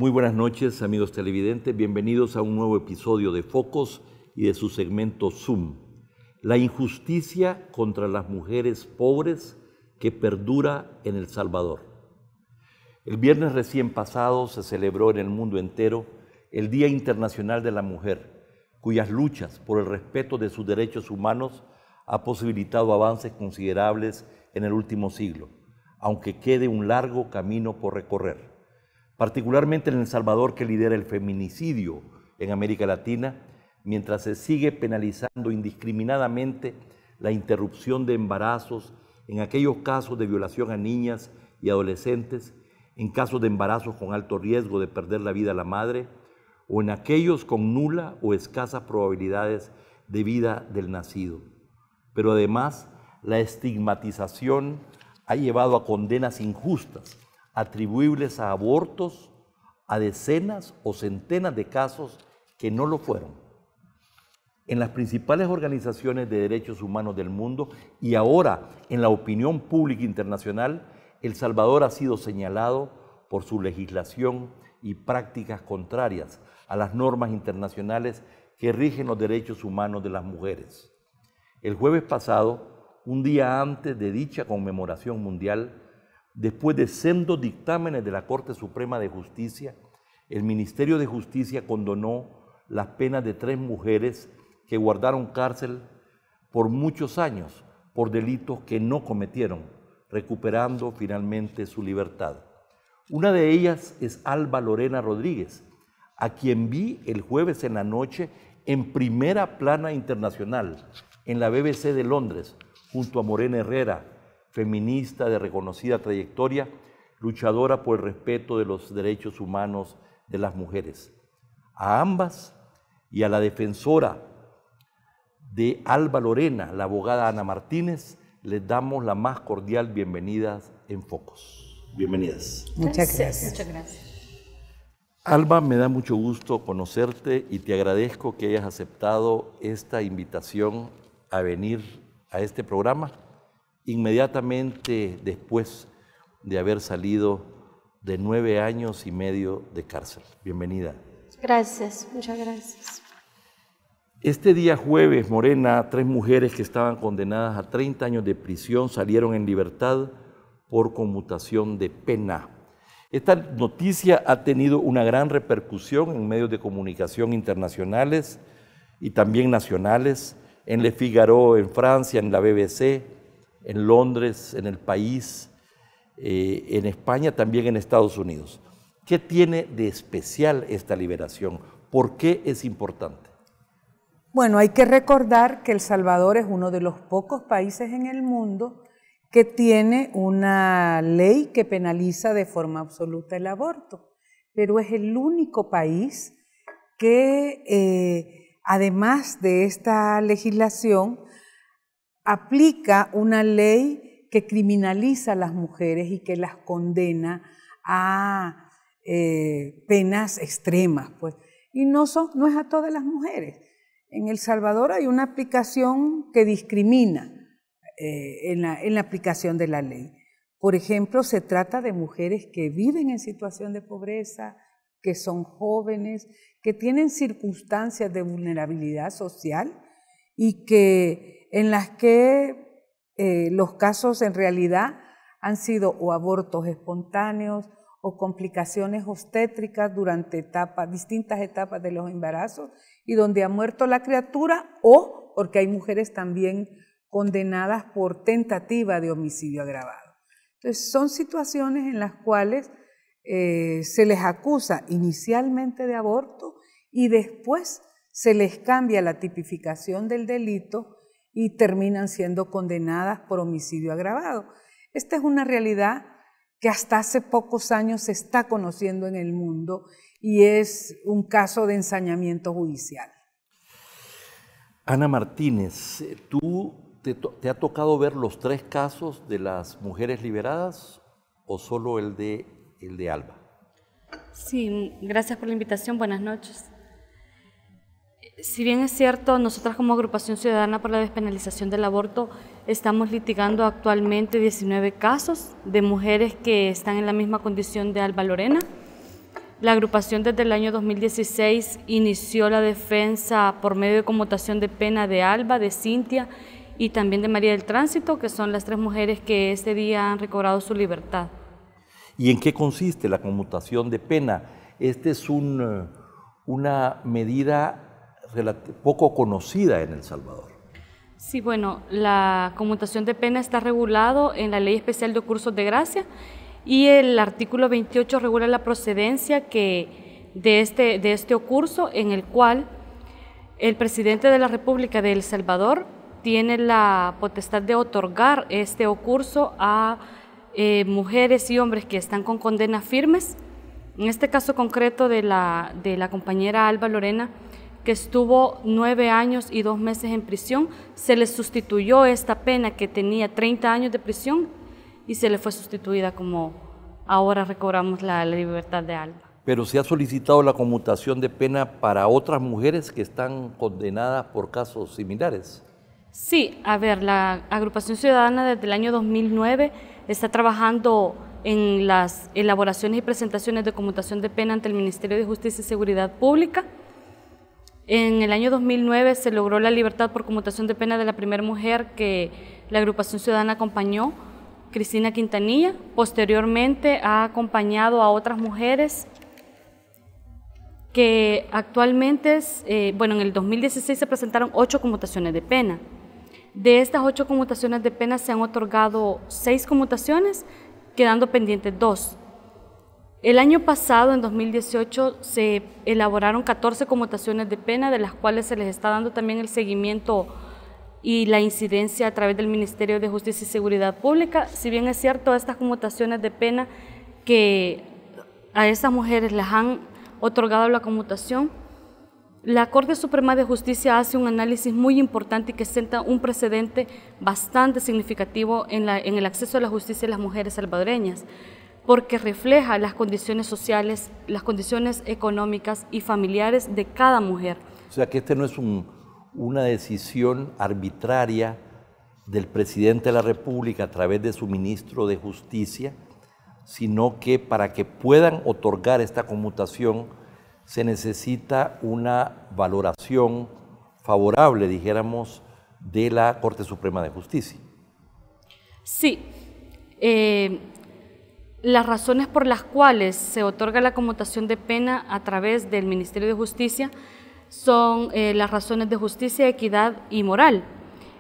Buenas noches, amigos televidentes. Bienvenidos a un nuevo episodio de Focos y de su segmento Zoom. La injusticia contra las mujeres pobres que perdura en El Salvador. El viernes recién pasado se celebró en el mundo entero el Día Internacional de la Mujer, cuyas luchas por el respeto de sus derechos humanos ha posibilitado avances considerables en el último siglo, aunque quede un largo camino por recorrer. Particularmente en El Salvador, que lidera el feminicidio en América Latina, mientras se sigue penalizando indiscriminadamente la interrupción de embarazos en aquellos casos de violación a niñas y adolescentes, en casos de embarazos con alto riesgo de perder la vida a la madre, o en aquellos con nula o escasas probabilidades de vida del nacido. Pero además, la estigmatización ha llevado a condenas injustas, atribuibles a abortos, a decenas o centenas de casos que no lo fueron. En las principales organizaciones de derechos humanos del mundo y ahora en la opinión pública internacional, El Salvador ha sido señalado por su legislación y prácticas contrarias a las normas internacionales que rigen los derechos humanos de las mujeres. El jueves pasado, un día antes de dicha conmemoración mundial, después de sendos dictámenes de la Corte Suprema de Justicia, el Ministerio de Justicia condonó las penas de 3 mujeres que guardaron cárcel por muchos años por delitos que no cometieron, recuperando finalmente su libertad. Una de ellas es Alba Lorena Rodríguez, a quien vi el jueves en la noche en primera plana internacional, en la BBC de Londres, junto a Morena Herrera, feminista de reconocida trayectoria, luchadora por el respeto de los derechos humanos de las mujeres. A ambas y a la defensora de Alba Lorena, la abogada Ana Martínez, les damos la más cordial bienvenida en Focos. Bienvenidas. Muchas gracias. Muchas gracias. Alba, me da mucho gusto conocerte y te agradezco que hayas aceptado esta invitación a venir a este programa inmediatamente después de haber salido de 9 años y medio de cárcel. Bienvenida. Gracias, muchas gracias. Este día jueves, Morena, 3 mujeres que estaban condenadas a 30 años de prisión salieron en libertad por conmutación de pena. Esta noticia ha tenido una gran repercusión en medios de comunicación internacionales y también nacionales, en Le Figaro, en Francia, en la BBC, en Londres, en El País, en España, también en Estados Unidos. ¿Qué tiene de especial esta liberación? ¿Por qué es importante? Bueno, hay que recordar que El Salvador es uno de los pocos países en el mundo que tiene una ley que penaliza de forma absoluta el aborto, pero es el único país que, además de esta legislación, aplica una ley que criminaliza a las mujeres y que las condena a penas extremas, pues. Y no es a todas las mujeres. En El Salvador hay una aplicación que discrimina en la aplicación de la ley. Por ejemplo, se trata de mujeres que viven en situación de pobreza, que son jóvenes, que tienen circunstancias de vulnerabilidad social y en las que los casos en realidad han sido o abortos espontáneos o complicaciones obstétricas durante distintas etapas de los embarazos y donde ha muerto la criatura, o porque hay mujeres también condenadas por tentativa de homicidio agravado. Entonces son situaciones en las cuales se les acusa inicialmente de aborto y después se les cambia la tipificación del delito y terminan siendo condenadas por homicidio agravado. Esta es una realidad que hasta hace pocos años se está conociendo en el mundo y es un caso de ensañamiento judicial. Ana Martínez, ¿te ha tocado ver los 3 casos de las mujeres liberadas o solo el de Alba? Sí, gracias por la invitación. Buenas noches. Si bien es cierto, nosotras como Agrupación Ciudadana por la Despenalización del Aborto estamos litigando actualmente 19 casos de mujeres que están en la misma condición de Alba Lorena. La agrupación desde el año 2016 inició la defensa por medio de conmutación de pena de Alba, de Cintia y también de María del Tránsito, que son las 3 mujeres que este día han recobrado su libertad. ¿Y en qué consiste la conmutación de pena? Esta es una medida poco conocida en El Salvador. Sí, bueno, la conmutación de pena está regulado en la Ley Especial de Ocursos de Gracia y el artículo 28 regula la procedencia de este ocurso, en el cual el presidente de la República de El Salvador tiene la potestad de otorgar este ocurso a mujeres y hombres que están con condenas firmes. En este caso concreto de la compañera Alba Lorena, que estuvo 9 años y 2 meses en prisión, se le sustituyó esta pena que tenía 30 años de prisión y se le fue sustituida como ahora recobramos la libertad de Alba. Pero ¿se ha solicitado la conmutación de pena para otras mujeres que están condenadas por casos similares? Sí, a ver, la Agrupación Ciudadana desde el año 2009 está trabajando en las elaboraciones y presentaciones de conmutación de pena ante el Ministerio de Justicia y Seguridad Pública. En el año 2009 se logró la libertad por conmutación de pena de la primera mujer que la Agrupación Ciudadana acompañó, Cristina Quintanilla. Posteriormente ha acompañado a otras mujeres que actualmente, en el 2016 se presentaron 8 conmutaciones de pena. De estas 8 conmutaciones de pena se han otorgado 6 conmutaciones, quedando pendientes 2. El año pasado, en 2018, se elaboraron 14 conmutaciones de pena, de las cuales se les está dando también el seguimiento y la incidencia a través del Ministerio de Justicia y Seguridad Pública. Si bien es cierto, estas conmutaciones de pena que a estas mujeres les han otorgado la conmutación, la Corte Suprema de Justicia hace un análisis muy importante y que sienta un precedente bastante significativo en el acceso a la justicia de las mujeres salvadoreñas, porque refleja las condiciones sociales, las condiciones económicas y familiares de cada mujer. O sea que este no es una decisión arbitraria del presidente de la República a través de su ministro de Justicia, sino que para que puedan otorgar esta conmutación se necesita una valoración favorable, dijéramos, de la Corte Suprema de Justicia. Sí. Las razones por las cuales se otorga la conmutación de pena a través del Ministerio de Justicia son las razones de justicia, equidad y moral.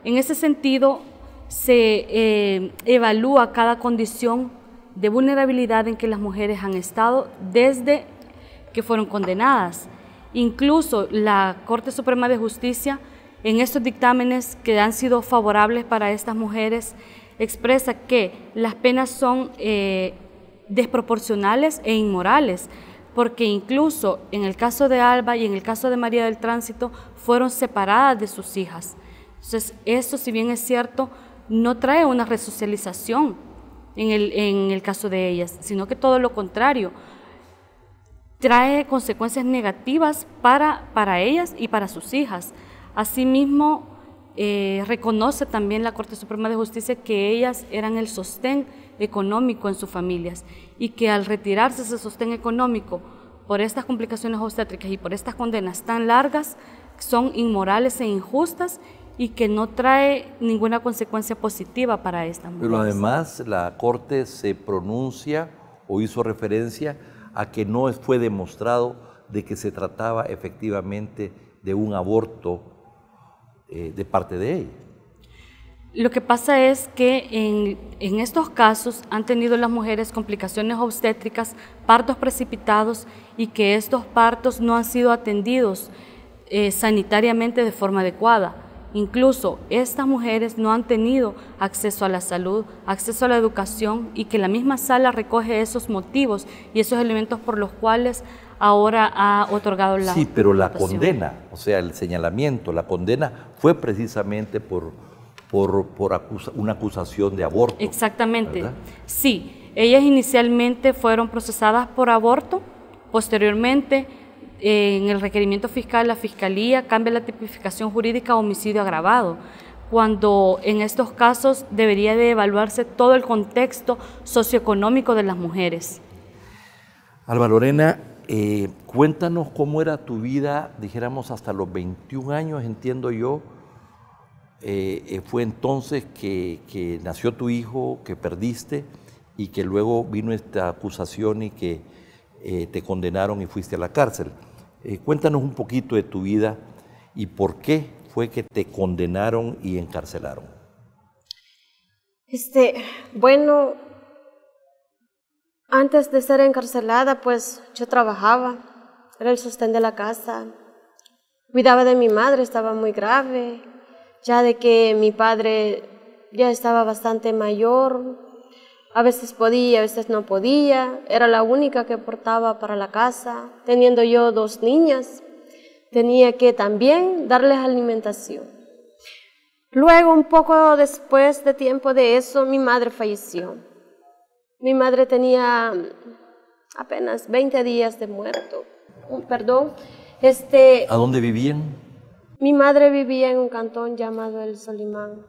En ese sentido, se evalúa cada condición de vulnerabilidad en que las mujeres han estado desde que fueron condenadas. Incluso la Corte Suprema de Justicia, en estos dictámenes que han sido favorables para estas mujeres, expresa que las penas son desproporcionales e inmorales, porque incluso en el caso de Alba y en el caso de María del Tránsito fueron separadas de sus hijas. Entonces, esto, si bien es cierto, no trae una resocialización en el caso de ellas, sino que todo lo contrario, trae consecuencias negativas para ellas y para sus hijas. Asimismo, reconoce también la Corte Suprema de Justicia que ellas eran el sostén económico en sus familias y que al retirarse ese sostén económico por estas complicaciones obstétricas y por estas condenas tan largas, son inmorales e injustas y que no trae ninguna consecuencia positiva para estas mujeres. Pero además la Corte se pronuncia o hizo referencia a que no fue demostrado de que se trataba efectivamente de un aborto de parte de ella. Lo que pasa es que en estos casos han tenido las mujeres complicaciones obstétricas, partos precipitados y que estos partos no han sido atendidos sanitariamente de forma adecuada. incluso estas mujeres no han tenido acceso a la salud, acceso a la educación, y que la misma sala recoge esos motivos y esos elementos por los cuales ahora ha otorgado la Sí, pero la votación. condena, o sea, el señalamiento, la condena fue precisamente por una acusación de aborto. Exactamente. ¿Verdad? Sí, ellas inicialmente fueron procesadas por aborto, posteriormente en el requerimiento fiscal la Fiscalía cambia la tipificación jurídica a homicidio agravado, cuando en estos casos debería de evaluarse todo el contexto socioeconómico de las mujeres. Alba Lorena, cuéntanos cómo era tu vida, dijéramos, hasta los 21 años, entiendo yo. Fue entonces que nació tu hijo, que perdiste, y que luego vino esta acusación y que te condenaron y fuiste a la cárcel. Cuéntanos un poquito de tu vida y por qué fue que te condenaron y encarcelaron. Bueno, antes de ser encarcelada, pues yo trabajaba, era el sostén de la casa, cuidaba de mi madre, estaba muy grave, ya de que mi padre ya estaba bastante mayor, a veces podía, a veces no podía, era la única que aportaba para la casa, teniendo yo 2 niñas, tenía que también darles alimentación. Luego, un poco después de tiempo de eso, mi madre falleció. Mi madre tenía apenas 20 días de muerto, perdón. ¿A dónde vivían? Mi madre vivía en un cantón llamado El Solimán.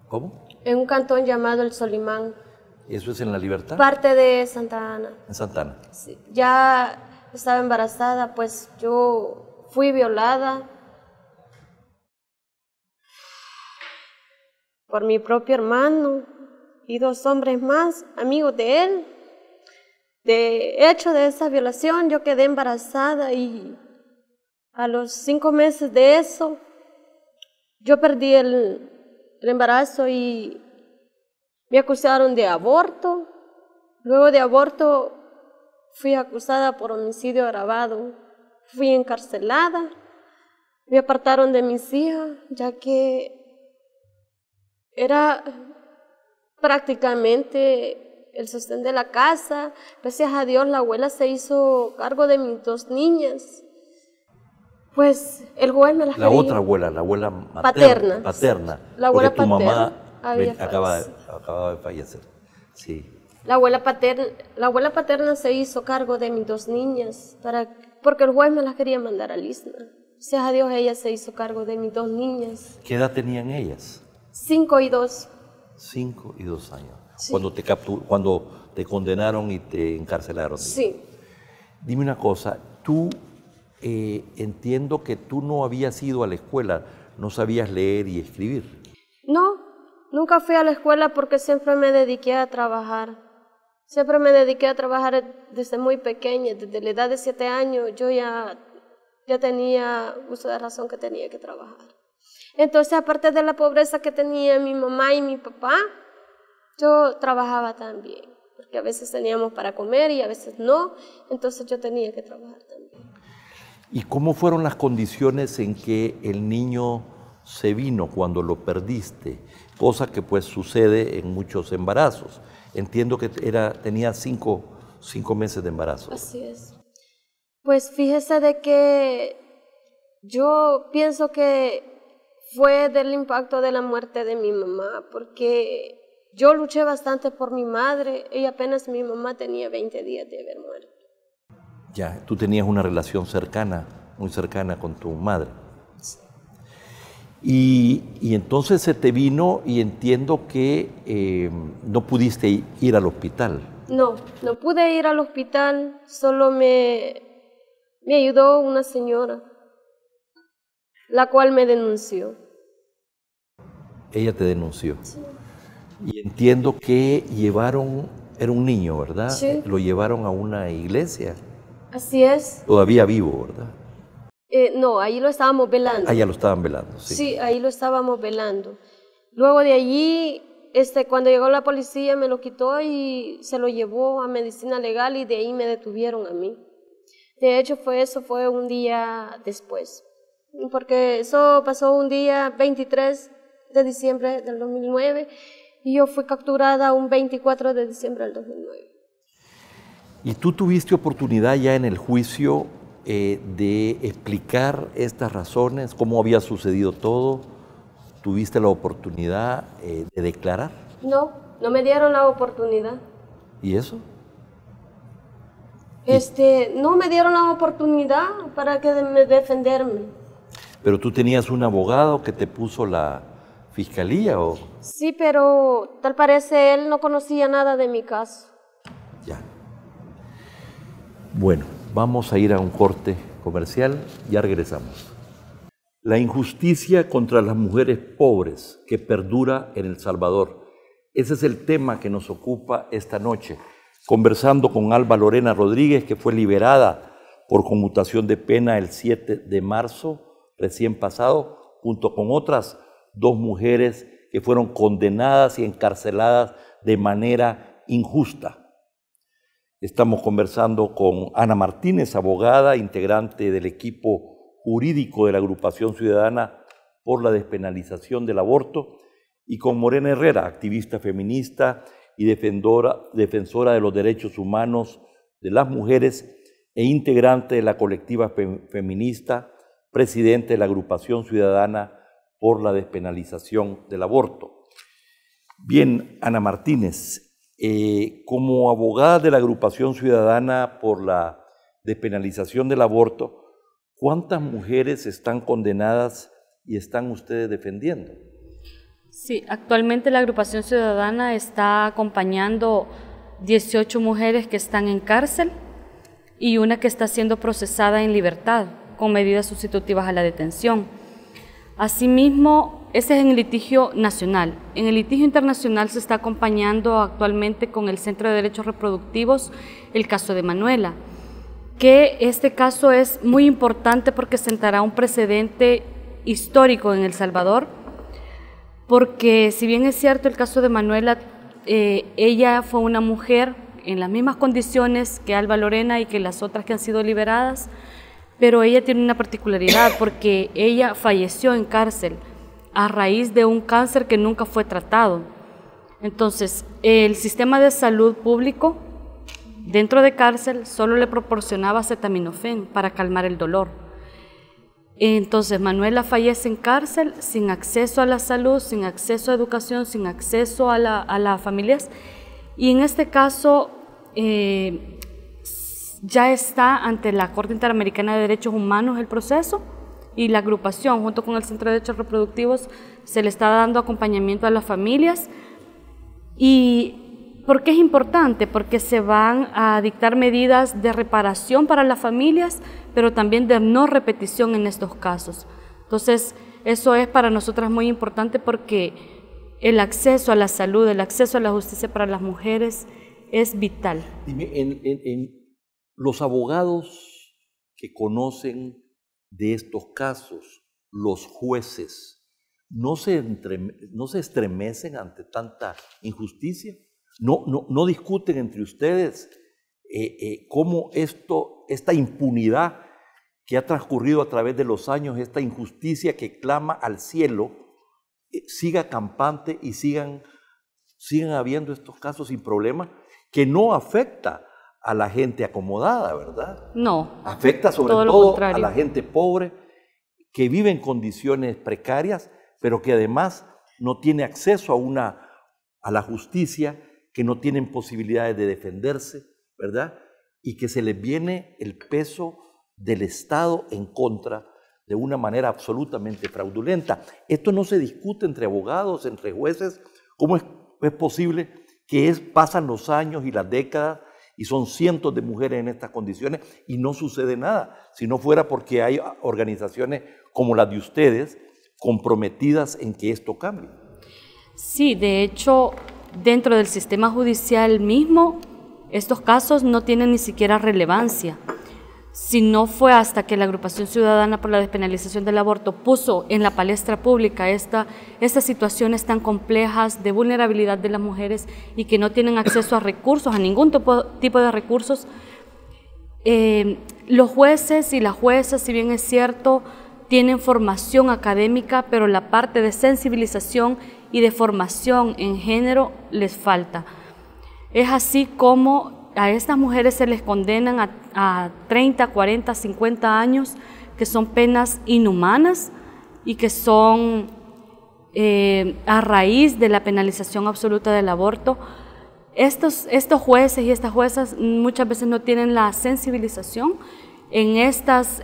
¿Cómo? En un cantón llamado El Solimán. ¿Eso es en La Libertad? Parte de Santa Ana. En Santa Ana. Sí. Ya estaba embarazada, pues yo fui violada por mi propio hermano y 2 hombres más, amigos de él. De hecho de esa violación yo quedé embarazada y a los 5 meses de eso yo perdí el embarazo y me acusaron de aborto. Luego de aborto fui acusada por homicidio agravado. Fui encarcelada. Me apartaron de mis hijas, ya que era prácticamente el sostén de la casa. Gracias a Dios la abuela se hizo cargo de mis 2 niñas. Pues el juez me las La quería. otra abuela, la abuela Paterna. paterna, La abuela porque tu mamá había acababa de fallecer. Sí. La abuela paterna se hizo cargo de mis 2 niñas, porque el juez me las quería mandar a Lisna. Gracias a Dios ella se hizo cargo de mis 2 niñas. ¿Qué edad tenían ellas? 5 y 2. 5 y 2 años. Sí. Cuando te condenaron y te encarcelaron. Sí. Dime una cosa, tú entiendo que tú no habías ido a la escuela, no sabías leer y escribir. No, nunca fui a la escuela porque siempre me dediqué a trabajar. Siempre me dediqué a trabajar desde muy pequeña, desde la edad de 7 años yo ya tenía uso de razón que tenía que trabajar. Entonces, aparte de la pobreza que tenía mi mamá y mi papá, yo trabajaba también, porque a veces teníamos para comer y a veces no, entonces yo tenía que trabajar también. ¿Y cómo fueron las condiciones en que el niño se vino cuando lo perdiste? Cosa que pues sucede en muchos embarazos. Entiendo que tenía 5 meses de embarazo. Así es. Pues fíjese de que yo pienso que fue del impacto de la muerte de mi mamá, porque yo luché bastante por mi madre y apenas mi mamá tenía 20 días de haber muerto. Ya, tú tenías una relación cercana, muy cercana con tu madre. Sí. Y entonces se te vino y entiendo que no pudiste ir al hospital. No pude ir al hospital, solo me ayudó una señora, la cual me denunció. Ella te denunció. Sí. Y entiendo que era un niño, ¿verdad? Sí. Lo llevaron a una iglesia. Así es. Todavía vivo, ¿verdad? No, ahí lo estábamos velando. Ah, ya lo estaban velando, sí. Sí, ahí lo estábamos velando. Luego de allí, cuando llegó la policía me lo quitó y se lo llevó a medicina legal y de ahí me detuvieron a mí. De hecho, eso fue un día después. porque eso pasó un día 23 de diciembre del 2009 y yo fui capturada un 24 de diciembre del 2009. ¿Y tú tuviste oportunidad ya en el juicio de explicar estas razones, cómo había sucedido todo? ¿Tuviste la oportunidad de declarar? No, no me dieron la oportunidad. ¿Y eso? No me dieron la oportunidad para defenderme. ¿Pero tú tenías un abogado que te puso la fiscalía o...? Sí, pero tal parece él no conocía nada de mi caso. Ya. Bueno, vamos a ir a un corte comercial, ya regresamos. La injusticia contra las mujeres pobres que perdura en El Salvador. Ese es el tema que nos ocupa esta noche, conversando con Alba Lorena Rodríguez, que fue liberada por conmutación de pena el 7 de marzo, recién pasado, junto con otras 2 mujeres que fueron condenadas y encarceladas de manera injusta. Estamos conversando con Ana Martínez, abogada, integrante del equipo jurídico de la Agrupación Ciudadana por la Despenalización del Aborto, y con Morena Herrera, activista feminista y defensora de los derechos humanos de las mujeres e integrante de la colectiva feminista, presidente de la Agrupación Ciudadana por la Despenalización del Aborto. Bien, Ana Martínez, como abogada de la Agrupación Ciudadana por la Despenalización del Aborto, ¿cuántas mujeres están condenadas y están ustedes defendiendo? Sí, actualmente la Agrupación Ciudadana está acompañando 18 mujeres que están en cárcel y una que está siendo procesada en libertad con medidas sustitutivas a la detención. Asimismo, ese es en el litigio nacional. En el litigio internacional se está acompañando actualmente con el Centro de Derechos Reproductivos el caso de Manuela, que este caso es muy importante porque sentará un precedente histórico en El Salvador, porque si bien es cierto el caso de Manuela, ella fue una mujer en las mismas condiciones que Alba Lorena y que las otras que han sido liberadas, pero ella tiene una particularidad porque ella falleció en cárcel a raíz de un cáncer que nunca fue tratado. Entonces, el sistema de salud público dentro de cárcel solo le proporcionaba acetaminofén para calmar el dolor. Entonces, Manuela fallece en cárcel sin acceso a la salud, sin acceso a educación, sin acceso a las familias. Y en este caso, ya está ante la Corte Interamericana de Derechos Humanos el proceso, y la agrupación, junto con el Centro de Derechos Reproductivos, se le está dando acompañamiento a las familias. ¿Y por qué es importante? Porque se van a dictar medidas de reparación para las familias, pero también de no repetición en estos casos. Entonces, eso es para nosotras muy importante porque el acceso a la salud, el acceso a la justicia para las mujeres es vital. Dime, en los abogados que conocen de estos casos, los jueces, ¿no se estremecen ante tanta injusticia? ¿No discuten entre ustedes cómo esta impunidad que ha transcurrido a través de los años, esta injusticia que clama al cielo, siga campante y sigan habiendo estos casos sin problema, que no afecta a la gente acomodada, ¿verdad? No. Afecta sobre todo a la gente pobre que vive en condiciones precarias, pero que además no tiene acceso a la justicia, que no tienen posibilidades de defenderse, ¿verdad? Y que se les viene el peso del Estado en contra de una manera absolutamente fraudulenta. Esto no se discute entre abogados, entre jueces. ¿Cómo es posible que pasan los años y las décadas y son cientos de mujeres en estas condiciones y no sucede nada? Si no fuera porque hay organizaciones como las de ustedes comprometidas en que esto cambie. Sí, de hecho, dentro del sistema judicial mismo, estos casos no tienen ni siquiera relevancia. Si no fue hasta que la Agrupación Ciudadana por la Despenalización del Aborto puso en la palestra pública estas situaciones tan complejas de vulnerabilidad de las mujeres y que no tienen acceso a recursos, a ningún tipo de recursos, los jueces y las juezas, si bien es cierto, tienen formación académica, pero la parte de sensibilización y de formación en género les falta. Es así como a estas mujeres se les condenan a 30, 40, 50 años, que son penas inhumanas y que son a raíz de la penalización absoluta del aborto. Estos jueces y estas juezas muchas veces no tienen la sensibilización en estas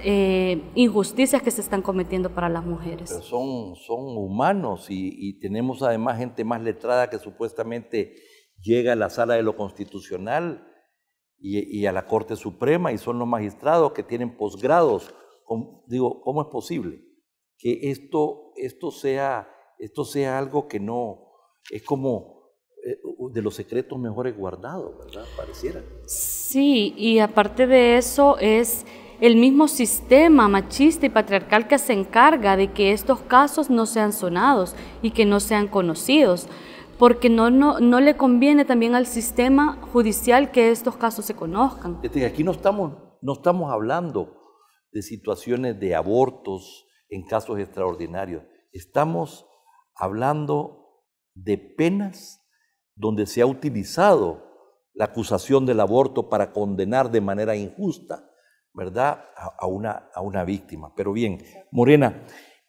injusticias que se están cometiendo para las mujeres. Pero son humanos y tenemos además gente más letrada que supuestamente llega a la sala de lo constitucional y a la Corte Suprema, y son los magistrados que tienen posgrados. Digo, ¿cómo es posible que esto sea algo que no es como de los secretos mejores guardados, ¿verdad? Pareciera. Sí, y aparte de eso es el mismo sistema machista y patriarcal que se encarga de que estos casos no sean sonados y que no sean conocidos, porque no le conviene también al sistema judicial que estos casos se conozcan. Aquí no estamos hablando de situaciones de abortos en casos extraordinarios, estamos hablando de penas donde se ha utilizado la acusación del aborto para condenar de manera injusta, ¿verdad?, a una víctima. Pero bien, Morena,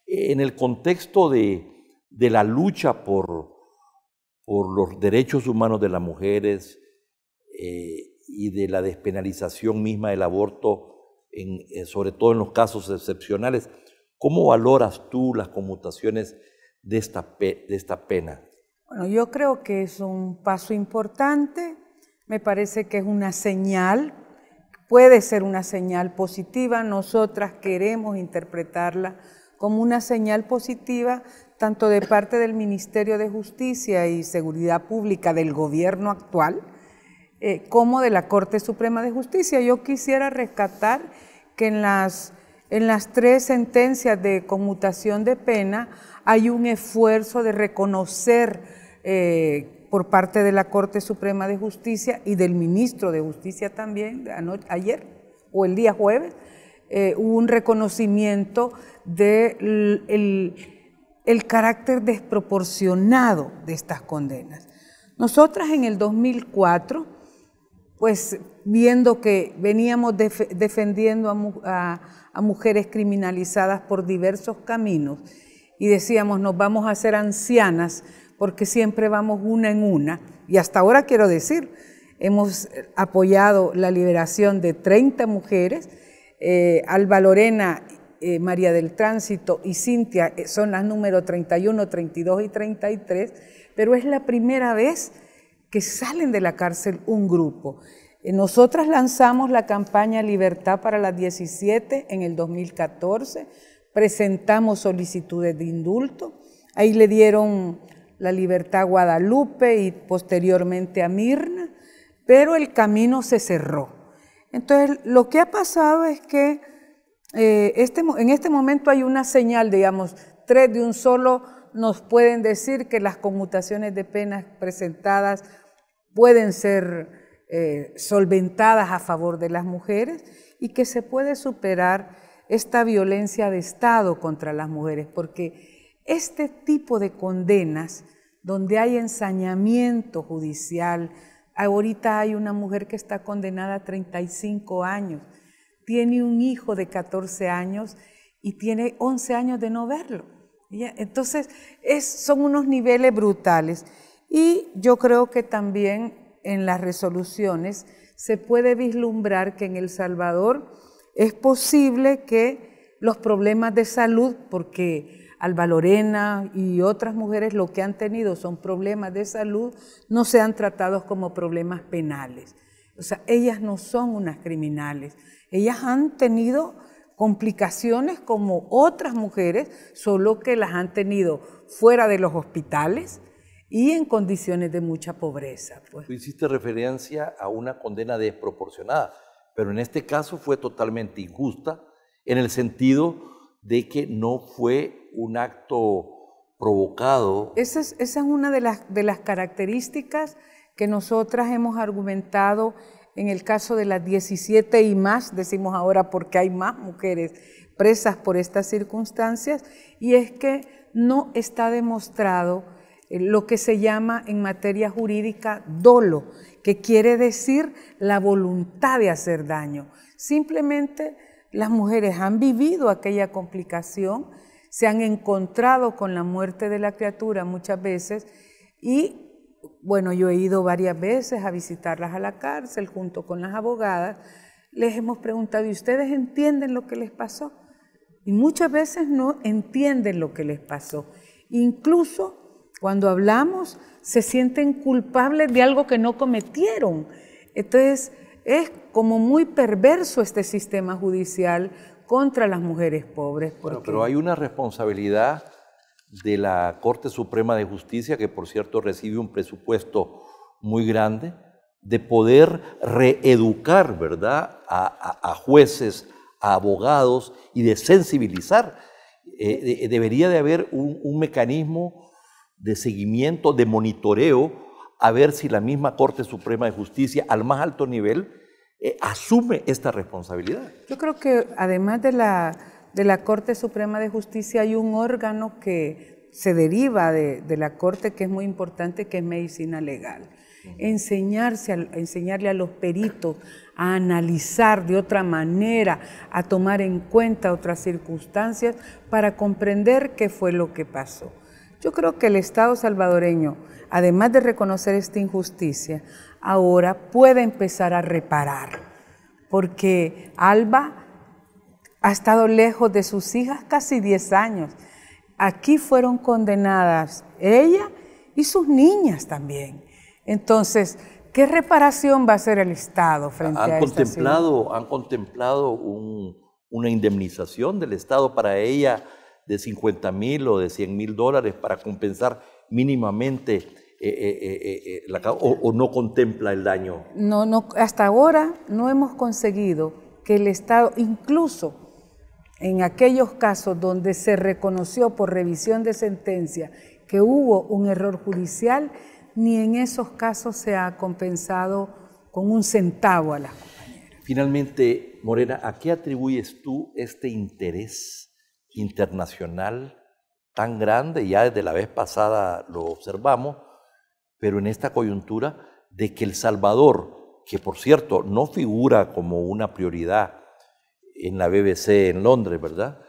en el contexto de la lucha por los derechos humanos de las mujeres y de la despenalización misma del aborto, sobre todo en los casos excepcionales, ¿cómo valoras tú las conmutaciones de esta pena? Bueno, yo creo que es un paso importante, me parece que es una señal, puede ser una señal positiva, nosotras queremos interpretarla como una señal positiva, tanto de parte del Ministerio de Justicia y Seguridad Pública del gobierno actual, como de la Corte Suprema de Justicia. Yo quisiera rescatar que en las 3 sentencias de conmutación de pena hay un esfuerzo de reconocer por parte de la Corte Suprema de Justicia y del Ministro de Justicia también, ayer o el día jueves, hubo un reconocimiento del carácter desproporcionado de estas condenas. Nosotras en el 2004, pues viendo que veníamos defendiendo a mujeres criminalizadas por diversos caminos y decíamos nos vamos a hacer ancianas porque siempre vamos una en una, y hasta ahora quiero decir, hemos apoyado la liberación de 30 mujeres, Alba Lorena, María del Tránsito y Cintia son las números 31, 32 y 33, pero es la primera vez que salen de la cárcel un grupo. Nosotras lanzamos la campaña Libertad para las 17 en el 2014, presentamos solicitudes de indulto, ahí le dieron la libertad a Guadalupe y posteriormente a Mirna, pero el camino se cerró. Entonces, lo que ha pasado es que en este momento hay una señal, digamos, 3 de un solo nos pueden decir que las conmutaciones de penas presentadas pueden ser solventadas a favor de las mujeres y que se puede superar esta violencia de Estado contra las mujeres, porque este tipo de condenas donde hay ensañamiento judicial, ahorita hay una mujer que está condenada a 35 años, tiene un hijo de 14 años y tiene 11 años de no verlo. Entonces, son unos niveles brutales. Y yo creo que también en las resoluciones se puede vislumbrar que en El Salvador es posible que los problemas de salud, porque Alba Lorena y otras mujeres lo que han tenido son problemas de salud, no sean tratados como problemas penales. O sea, ellas no son unas criminales, ellas han tenido complicaciones como otras mujeres, solo que las han tenido fuera de los hospitales y en condiciones de mucha pobreza. Pues. Tú hiciste referencia a una condena desproporcionada, pero en este caso fue totalmente injusta en el sentido de que no fue un acto provocado. Esa es una de las características que nosotras hemos argumentado en el caso de las 17 y más, decimos ahora porque hay más mujeres presas por estas circunstancias, y es que no está demostrado lo que se llama en materia jurídica dolo, que quiere decir la voluntad de hacer daño. Simplemente las mujeres han vivido aquella complicación, se han encontrado con la muerte de la criatura muchas veces y, bueno, yo he ido varias veces a visitarlas a la cárcel junto con las abogadas. Les hemos preguntado, ¿y ustedes entienden lo que les pasó? Y muchas veces no entienden lo que les pasó. Incluso cuando hablamos, se sienten culpables de algo que no cometieron. Entonces, es como muy perverso este sistema judicial contra las mujeres pobres. Bueno, pero hay una responsabilidad de la Corte Suprema de Justicia, que por cierto recibe un presupuesto muy grande, de poder reeducar, ¿verdad?, a jueces, a abogados y de sensibilizar. Debería de haber un mecanismo de seguimiento, de monitoreo, a ver si la misma Corte Suprema de Justicia, al más alto nivel, asume esta responsabilidad. Yo creo que además de la Corte Suprema de Justicia hay un órgano que se deriva de la Corte que es muy importante, que es medicina legal. Enseñarle a los peritos a analizar de otra manera, a tomar en cuenta otras circunstancias para comprender qué fue lo que pasó. Yo creo que el Estado salvadoreño, además de reconocer esta injusticia, ahora puede empezar a reparar, porque Alba ha estado lejos de sus hijas casi 10 años. Aquí fueron condenadas ella y sus niñas también. Entonces, ¿qué reparación va a hacer el Estado frente a esta situación? ¿Han contemplado una indemnización del Estado para ella de 50,000 o de 100,000 dólares para compensar mínimamente o no contempla el daño? No, hasta ahora no hemos conseguido que el Estado, incluso en aquellos casos donde se reconoció por revisión de sentencia que hubo un error judicial, ni en esos casos se ha compensado con un centavo a las compañeras. Finalmente, Morena, ¿a qué atribuyes tú este interés internacional tan grande? Ya desde la vez pasada lo observamos, pero en esta coyuntura de que El Salvador, que por cierto no figura como una prioridad en la BBC en Londres, ¿verdad?,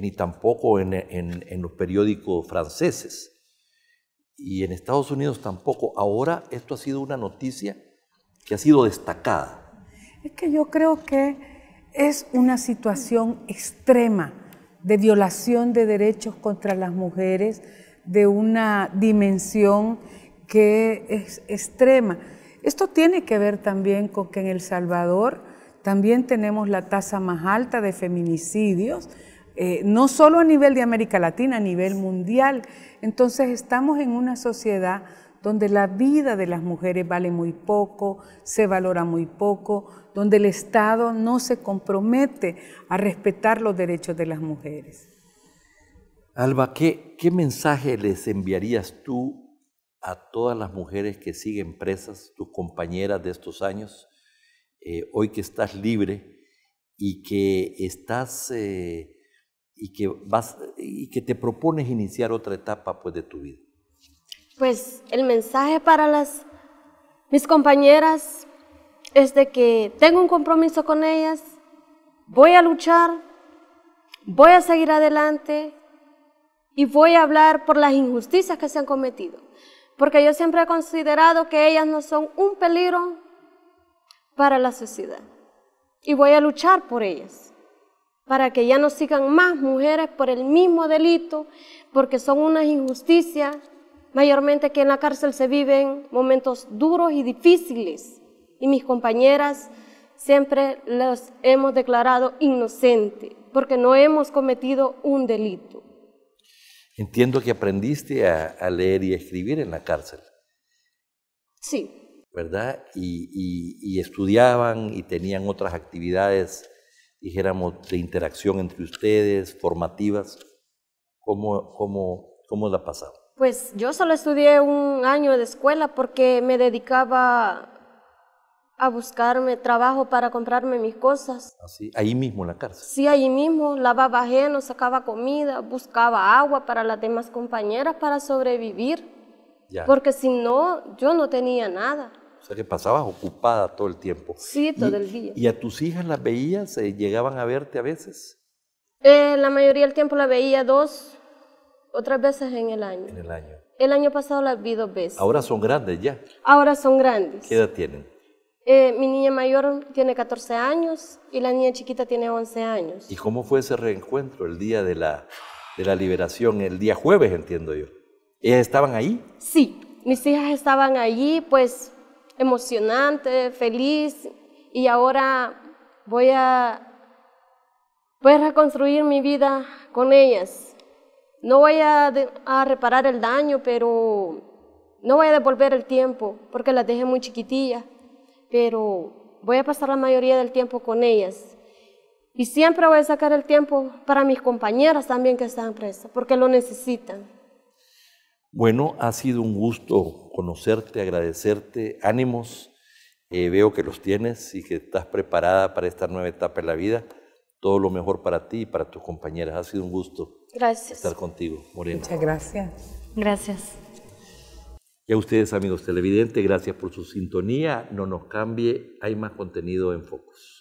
ni tampoco en los periódicos franceses, y en Estados Unidos tampoco. Ahora esto ha sido una noticia que ha sido destacada. Es que yo creo que es una situación extrema de violación de derechos contra las mujeres, de una dimensión que es extrema. Esto tiene que ver también con que en El Salvador también tenemos la tasa más alta de feminicidios, no solo a nivel de América Latina, a nivel mundial. Entonces estamos en una sociedad donde la vida de las mujeres vale muy poco, se valora muy poco, donde el Estado no se compromete a respetar los derechos de las mujeres. Alba, ¿qué mensaje les enviarías tú a todas las mujeres que siguen presas, tus compañeras de estos años, hoy que estás libre y que estás y que te propones iniciar otra etapa, pues, de tu vida? Pues el mensaje para mis compañeras es de que tengo un compromiso con ellas, voy a luchar, voy a seguir adelante y voy a hablar por las injusticias que se han cometido, porque yo siempre he considerado que ellas no son un peligro para la sociedad y voy a luchar por ellas, para que ya no sigan más mujeres por el mismo delito, porque son unas injusticias, mayormente que en la cárcel se viven momentos duros y difíciles, y mis compañeras siempre las hemos declarado inocentes, porque no hemos cometido un delito. Entiendo que aprendiste a leer y a escribir en la cárcel. Sí. ¿Verdad? Y estudiaban y tenían otras actividades, dijéramos, de interacción entre ustedes, formativas. ¿Cómo la pasaban? Pues yo solo estudié un año de escuela porque me dedicaba a buscarme trabajo para comprarme mis cosas. Así, ahí mismo en la cárcel. Sí, allí mismo lavaba ajeno, sacaba comida, buscaba agua para las demás compañeras para sobrevivir. Ya. Porque si no, yo no tenía nada. O sea que pasabas ocupada todo el tiempo. Sí, todo el día. ¿Y a tus hijas las veías? ¿Llegaban a verte a veces? La mayoría del tiempo la veía 2 o 3 veces en el año. En el año. El año pasado las vi 2 veces. Ahora son grandes ya. Ahora son grandes. ¿Qué edad tienen? Mi niña mayor tiene 14 años y la niña chiquita tiene 11 años. ¿Y cómo fue ese reencuentro el día de la liberación? El día jueves, entiendo yo. ¿Ellas estaban ahí? Sí, mis hijas estaban allí, pues emocionante, feliz, y ahora voy a reconstruir mi vida con ellas. No voy a reparar el daño, pero no voy a devolver el tiempo, porque las dejé muy chiquitillas, pero voy a pasar la mayoría del tiempo con ellas. Y siempre voy a sacar el tiempo para mis compañeras también que están presas, porque lo necesitan. Bueno, ha sido un gusto conocerte, agradecerte, ánimos. Veo que los tienes y que estás preparada para esta nueva etapa de la vida. Todo lo mejor para ti y para tus compañeras. Ha sido un gusto estar contigo, Morena. Muchas gracias. Gracias. Y a ustedes, amigos televidentes, gracias por su sintonía. No nos cambie, hay más contenido en Focos.